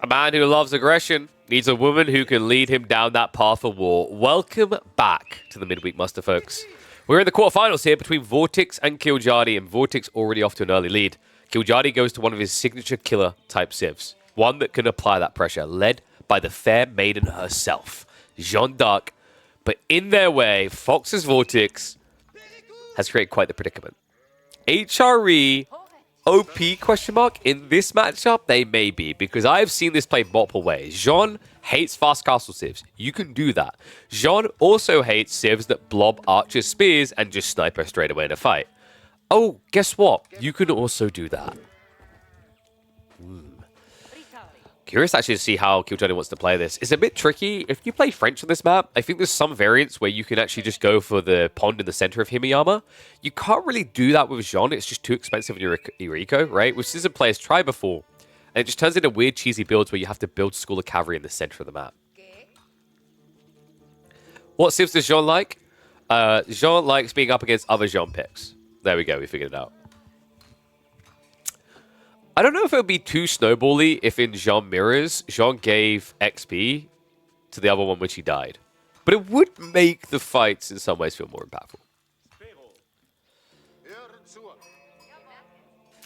A man who loves aggression needs a woman who can lead him down that path of war. Welcome back to the midweek muster, folks. We're in the quarterfinals here between Vortex and Kiljardi, and Vortex already off to an early lead. Kiljardi goes to one of his signature killer-type civs, one that can apply that pressure, led by the fair maiden herself, Jeanne D'Arc. But in their way, Fox's Vortex has created quite the predicament. HRE OP question mark in this matchup? They may be, because I've seen this played multiple ways. Jeanne hates fast castle civs. You can do that. Jeanne also hates civs that blob archer spears and just snipe her straight away in a fight. Oh, guess what? You can also do that. Curious actually to see how Kiljardi wants to play this. It's a bit tricky. If you play French on this map, I think there's some variants where you can actually just go for the pond in the center of Himiyama. You can't really do that with Jeanne. It's just too expensive in your eco, right? Which Scissor players try before. And it just turns into weird, cheesy builds where you have to build School of Cavalry in the center of the map. What civs does Jeanne like? Jeanne likes being up against other Jeanne picks. There we go. We figured it out. I don't know if it would be too snowbally if in Jeanne Mirrors, Jeanne gave XP to the other one when she died. But it would make the fights in some ways feel more impactful.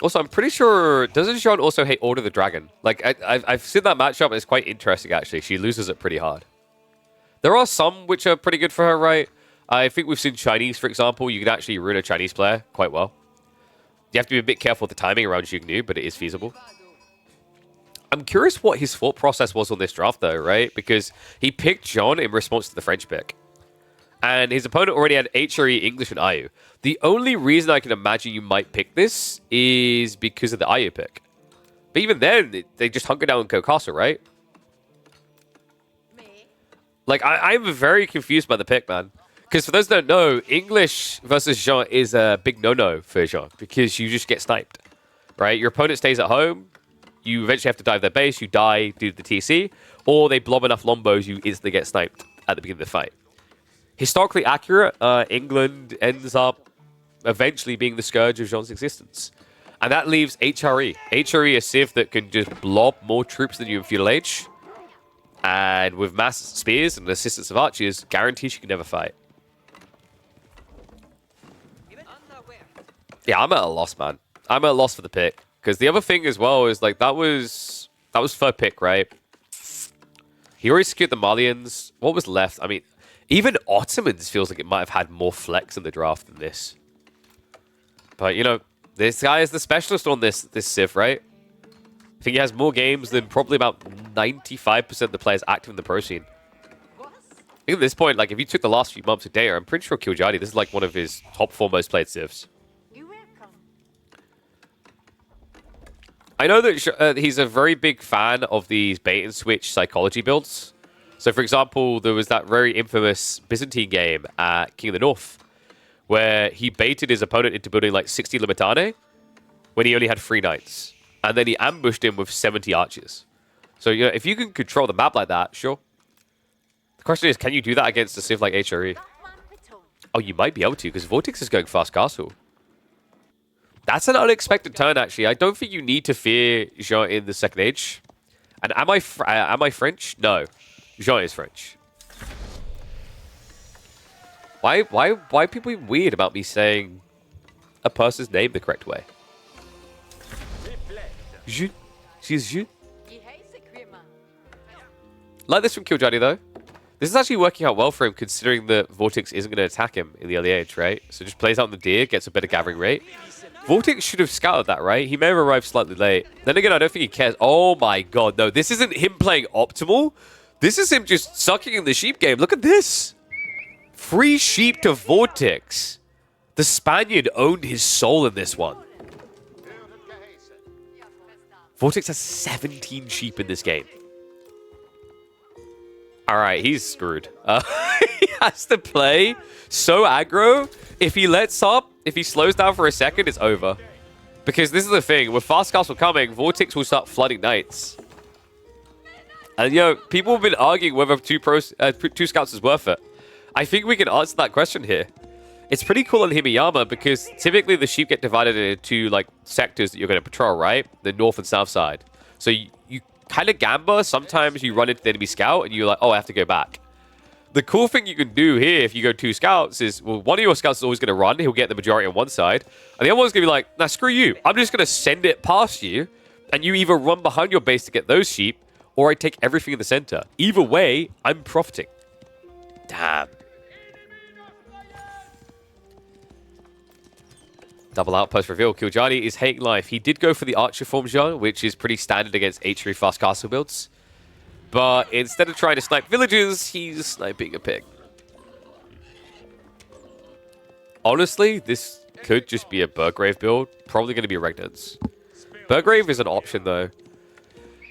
Also, I'm pretty sure, doesn't Jeanne also hate Order the Dragon? Like, I've seen that matchup, and it's quite interesting, actually. She loses it pretty hard. There are some which are pretty good for her, right? I think we've seen Chinese, for example. You can actually ruin a Chinese player quite well. You have to be a bit careful with the timing around Jignu, but it is feasible. I'm curious what his thought process was on this draft, though, right? Because he picked Jeanne in response to the French pick. And his opponent already had HRE, English, and Ayu. The only reason I can imagine you might pick this is because of the Ayu pick. But even then, they just hunker down and go castle, right? Like, I'm very confused by the pick, man. Because for those who don't know, English versus Jeanne is a big no-no for Jeanne because you just get sniped, right? Your opponent stays at home, you eventually have to dive their base, you die due to the TC, or they blob enough lombos, you instantly get sniped at the beginning of the fight. Historically accurate, England ends up eventually being the scourge of Jeanne's existence. And that leaves HRE. HRE, a civ that can just blob more troops than you in Feudal Age, and with mass spears and assistance of archers, guarantees you can never fight. Yeah, I'm at a loss, man. I'm at a loss for the pick. Because the other thing as well is, like, that was third pick, right? He already secured the Malians. What was left? I mean, even Ottomans feels like it might have had more flex in the draft than this. But, you know, this guy is the specialist on this civ, right? I think he has more games than probably about 95% of the players active in the pro scene. I think at this point, like, if you took the last few months of data, I'm pretty sure Kiljardi, this is like one of his top 4 most played civs. I know that he's a very big fan of these bait-and-switch psychology builds. So, for example, there was that very infamous Byzantine game at King of the North, where he baited his opponent into building like 60 Limitane when he only had 3 knights. And then he ambushed him with 70 archers. So, you know, if you can control the map like that, sure. The question is, can you do that against a civ like HRE? Oh, you might be able to, because Vortex is going fast castle. That's an unexpected turn, actually. I don't think you need to fear Jeanne in the second age. And am I French? No. Jeanne is French. Why are people being weird about me saying a person's name the correct way? Jeanne. She's Jeanne. Like this from Kiljardi, though. This is actually working out well for him, considering that Vortex isn't going to attack him in the early age, right? So just plays out on the deer, gets a better gathering rate. Vortex should have scouted that, right? He may have arrived slightly late. Then again, I don't think he cares. Oh my god, no. This isn't him playing optimal. This is him just sucking in the sheep game. Look at this. Free sheep to Vortex. The Spaniard owned his soul in this one. Vortex has 17 sheep in this game. Alright, he's screwed. He has to play so aggro. If he lets up, if he slows down for a second, it's over. Because this is the thing. With Fast Castle coming, Vortex will start flooding knights. And, you know, people have been arguing whether two scouts is worth it. I think we can answer that question here. It's pretty cool on Himiyama because typically the sheep get divided into two, like, sectors that you're going to patrol, right? The north and south side. So you kind of gamba. Sometimes you run into the enemy scout and you're like, oh, I have to go back. The cool thing you can do here if you go 2 scouts is, well, one of your scouts is always going to run. He'll get the majority on one side. And the other one's going to be like, nah, screw you. I'm just going to send it past you. And you either run behind your base to get those sheep, or I take everything in the center. Either way, I'm profiting. Damn. Double outpost reveal. Kiljardi is hating life. He did go for the archer form, Jeanne, which is pretty standard against H3 fast castle builds. But instead of trying to snipe villages, he's sniping a pig. Honestly, this could just be a Burgrave build. Probably going to be a Regnance. Burgrave is an option, though.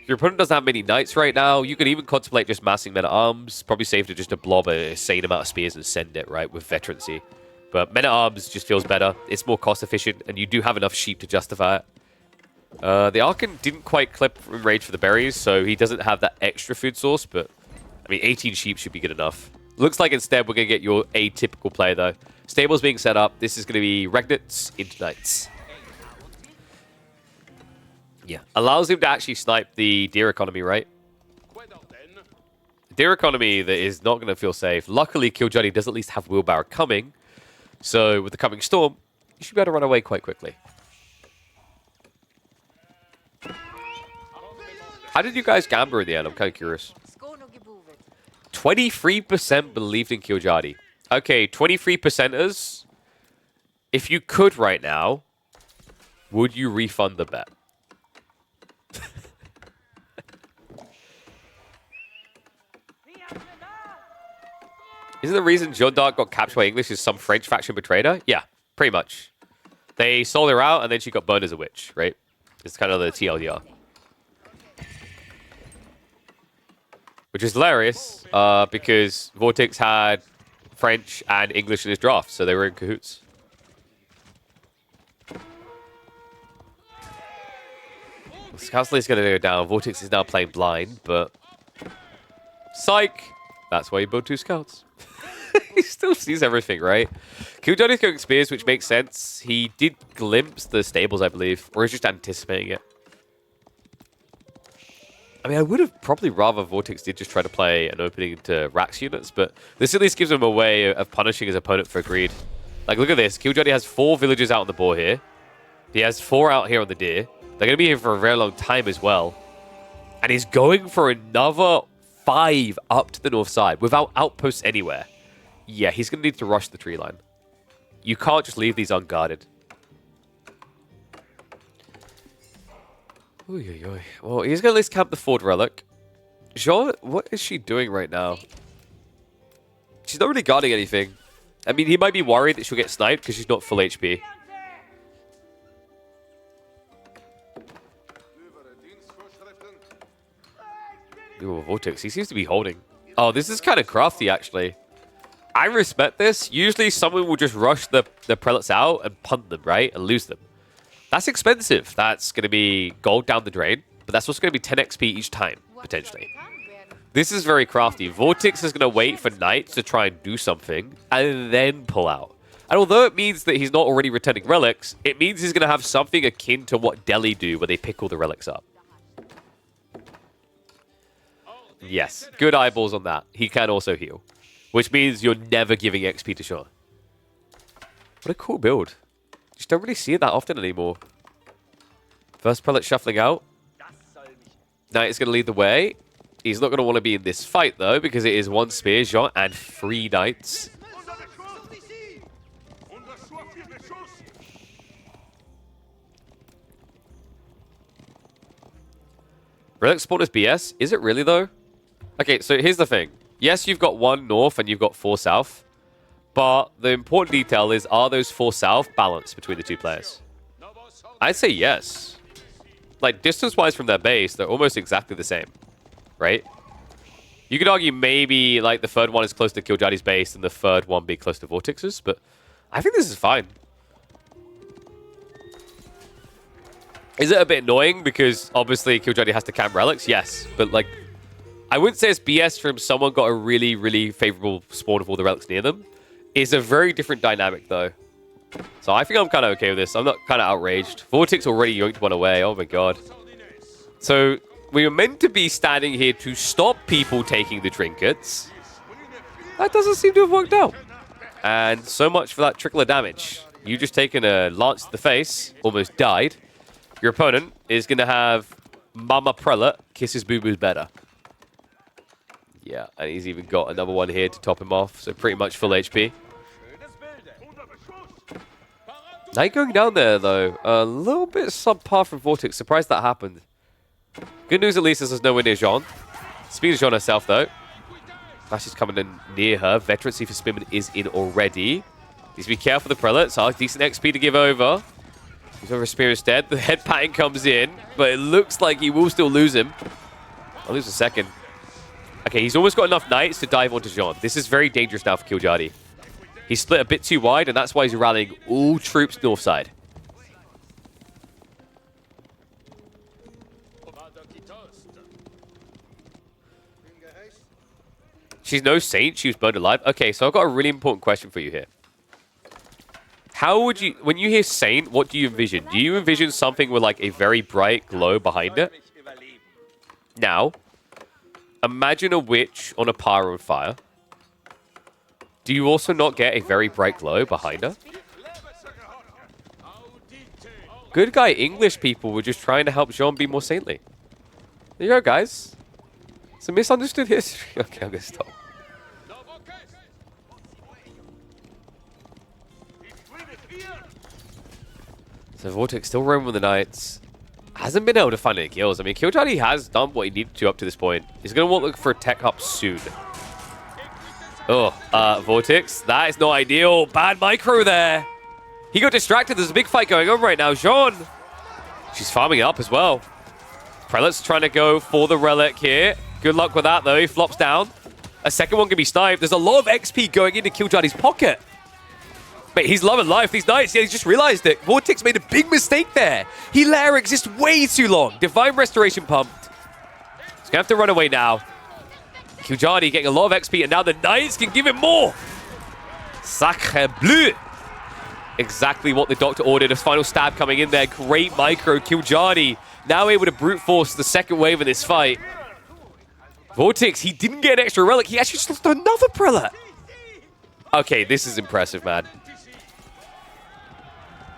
Your opponent doesn't have many knights right now. You could even contemplate just massing men-at-arms. Probably safe to just blob a insane amount of spears and send it, right, with veterancy. But men-at-arms just feels better. It's more cost-efficient, and you do have enough sheep to justify it. The Archon didn't quite clip in rage for the berries, so he doesn't have that extra food source, but, I mean, 18 sheep should be good enough. Looks like instead we're going to get your atypical play, though. Stables being set up. This is going to be Regnants into Knights. Yeah. Allows him to actually snipe the deer economy, right? Deer economy that is not going to feel safe. Luckily, Kiljardi does at least have Wheelbarrow coming, so with the coming storm, you should be able to run away quite quickly. How did you guys gamble in the end? I'm kind of curious. 23% believed in Kiljardi. Okay, 23%ers. If you could right now, would you refund the bet? Isn't the reason Jeanne D'Arc got captured by English is some French faction betrayed her? Yeah, pretty much. They sold her out and then she got burned as a witch, right? It's kind of the TLDR. Which is hilarious, because Vortex had French and English in his draft, so they were in cahoots. Scout's is going to go down. Vortex is now playing blind, but... Psych! That's why you build 2 scouts. He still sees everything, right? Kiljardi's going spears, which makes sense. He did glimpse the stables, I believe, or he's just anticipating it. I mean, I would have probably rather Vortex did just try to play an opening into Rax units, but this at least gives him a way of punishing his opponent for greed. Like, look at this. Kiljardi has 4 villagers out on the boar here. He has 4 out here on the deer. They're going to be here for a very long time as well. And he's going for another 5 up to the north side without outposts anywhere. Yeah, he's going to need to rush the tree line. You can't just leave these unguarded. Oy, oy, oy. Well, he's going to at least camp the Ford Relic. Jeanne, what is she doing right now? She's not really guarding anything. I mean, he might be worried that she'll get sniped because she's not full HP. Ooh, Vortex. He seems to be holding. Oh, this is kind of crafty, actually. I respect this. Usually, someone will just rush the prelates out and punt them, right? And lose them. That's expensive. That's going to be gold down the drain. But that's also going to be 10 XP each time, potentially. This is very crafty. Vortex is going to wait for knights to try and do something and then pull out. And although it means that he's not already returning relics, it means he's going to have something akin to what Delhi do where they pick all the relics up. Yes, good eyeballs on that. He can also heal, which means you're never giving XP to Jeanne. What a cool build. Just don't really see it that often anymore. First prelate shuffling out. Knight is going to lead the way. He's not going to want to be in this fight, though, because it is 1 spear, Jeanne, and 3 knights. Relic spawn is BS? Is it really, though? Okay, so here's the thing. Yes, you've got 1 north and you've got 4 south. But the important detail is, are those 4 south balanced between the 2 players? I'd say yes. Like, distance-wise from their base, they're almost exactly the same. Right? You could argue maybe, like, the third one is close to Kiljardi's base and the third one be close to Vortex's, but I think this is fine. Is it a bit annoying because, obviously, Kiljardi has to camp relics? Yes, but, like, I wouldn't say it's BS from someone got a really, really favorable spawn of all the relics near them. It's a very different dynamic, though. So I think I'm kind of okay with this. I'm not kind of outraged. Vortex already yoinked one away. Oh, my God. So We were meant to be standing here to stop people taking the trinkets. That doesn't seem to have worked out. And so much for that trickle of damage. You just taken a lance to the face, almost died. Your opponent is going to have Mama Prelate kiss his boo-boos better. Yeah, and he's even got another one here to top him off, so pretty much full HP. Knight going down there, though. A little bit subpar from Vortex. Surprised that happened. Good news, at least, is there's nowhere near Jeanne. Speed of Jeanne herself, though. Flash is coming in near her. Veterancy for Spinman is in already. Needs to be careful of the Prelates. So decent XP to give over. He's over Spear instead. The head patting comes in, but it looks like he will still lose him. I'll lose a second. Okay, he's almost got enough Knights to dive onto Jeanne. This is very dangerous now for Kiljardi. He's split a bit too wide, and that's why he's rallying all troops north side. She's no saint. She was burned alive. Okay, so I've got a really important question for you here. How would you, when you hear saint, what do you envision? Do you envision something with like a very bright glow behind it? Now, imagine a witch on a pyre on fire. Do you also not get a very bright glow behind her? Good guy English people were just trying to help Jeanne be more saintly. There you go, guys. It's a misunderstood history. Okay, I'm going to stop. So Vortex still roaming with the Knights. Hasn't been able to find any kills. I mean, Kiljardi has done what he needed to up to this point. He's going to want to look for a tech up soon. Oh, Vortex. That is not ideal. Bad micro there. He got distracted. There's a big fight going on right now. Jeanne. She's farming up as well. Prelate's trying to go for the relic here. Good luck with that, though. He flops down. A second one can be sniped. There's a lot of XP going into Kiljardi's pocket. Mate, he's loving life. These Knights, yeah, he's just realized it. Vortex made a big mistake there. He let her exist way too long. Divine Restoration pumped. He's going to have to run away now. Kiljardi getting a lot of XP, and now the Knights can give him more. Sacre bleu. Exactly what the Doctor ordered. A final stab coming in there. Great micro. Kiljardi now able to brute force the second wave of this fight. Vortex, he didn't get an extra relic. He actually just lost another Prelate. Okay, this is impressive, man.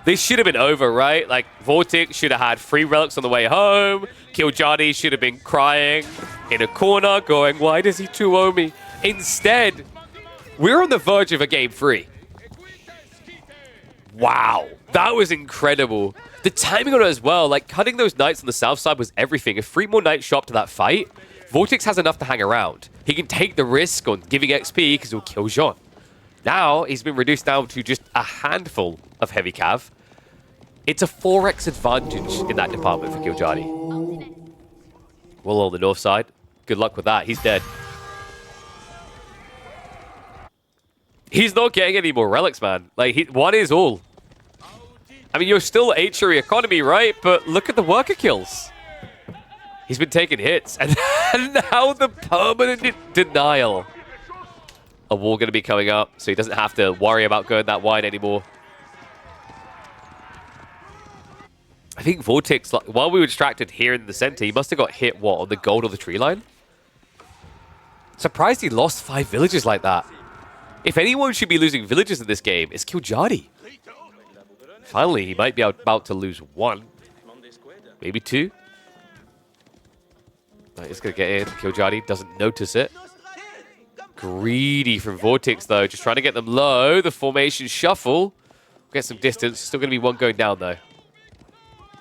This should have been over, right? Like, Vortex should have had 3 relics on the way home. Kiljardi should have been crying in a corner, going, why does he 2-0 me? Instead, we're on the verge of a game 3. Wow, that was incredible. The timing on it as well, like, cutting those Knights on the south side was everything. If 3 more Knights show up to that fight, Vortex has enough to hang around. He can take the risk on giving XP because he'll kill Jeanne. Now, he's been reduced down to just a handful of heavy cav. It's a 4x advantage in that department for Kiljardi. Well, on the north side. Good luck with that. He's dead. He's not getting any more relics, man. Like, one is all. I mean, you're still HRE economy, right? But look at the worker kills. He's been taking hits. And now the permanent denial. A wall going to be coming up, so he doesn't have to worry about going that wide anymore. I think Vortex, like, while we were distracted here in the center, he must have got hit, what, on the gold or the tree line? Surprised he lost 5 villages like that. If anyone should be losing villages in this game, it's Kiljardi. Finally, he might be about to lose 1. Maybe 2. He's going to get in. Kiljardi doesn't notice it. Greedy from Vortex, though. Just trying to get them low. The formation shuffle. Get some distance. Still going to be 1 going down, though.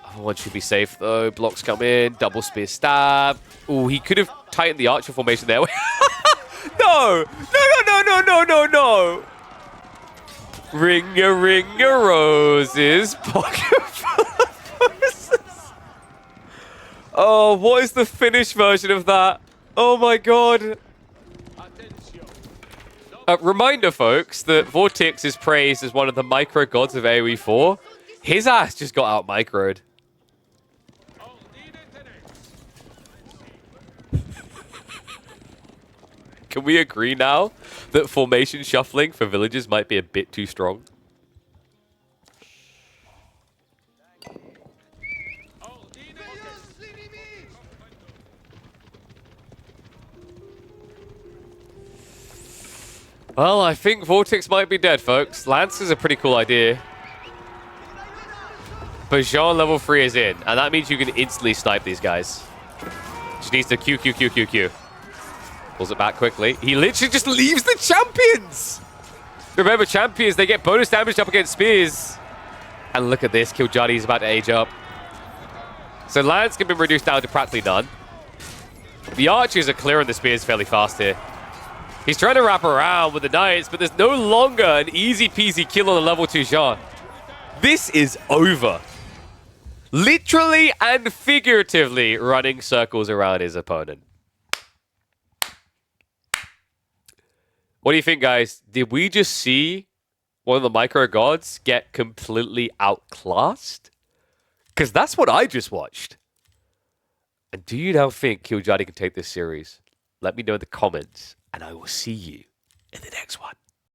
Other one should be safe, though. Blocks come in. Double spear stab. Ooh, he could have tightened the archer formation there. No! No! Ring a roses. Pocket full of roses. Oh, what is the Finnish version of that? Oh, my God. Reminder, folks, that Vortex is praised as one of the micro gods of AoE 4. His ass just got out microed. Can we agree now that formation shuffling for villages might be a bit too strong? Well, I think Vortex might be dead, folks. Lance is a pretty cool idea. But Jeanne level 3 is in, and that means you can instantly snipe these guys. Just needs to Q. Pulls it back quickly. He literally just leaves the champions! Remember, champions, they get bonus damage up against spears. And look at this, Kiljardi is about to age up. So Lance can be reduced down to practically none. The archers are clearing the spears fairly fast here. He's trying to wrap around with the knights, but there's no longer an easy peasy kill on the level 2 Jeanne. This is over. Literally and figuratively running circles around his opponent. What do you think, guys? Did we just see one of the micro gods get completely outclassed? Because that's what I just watched. And do you now think Kiljardi can take this series? Let me know in the comments, and I will see you in the next one.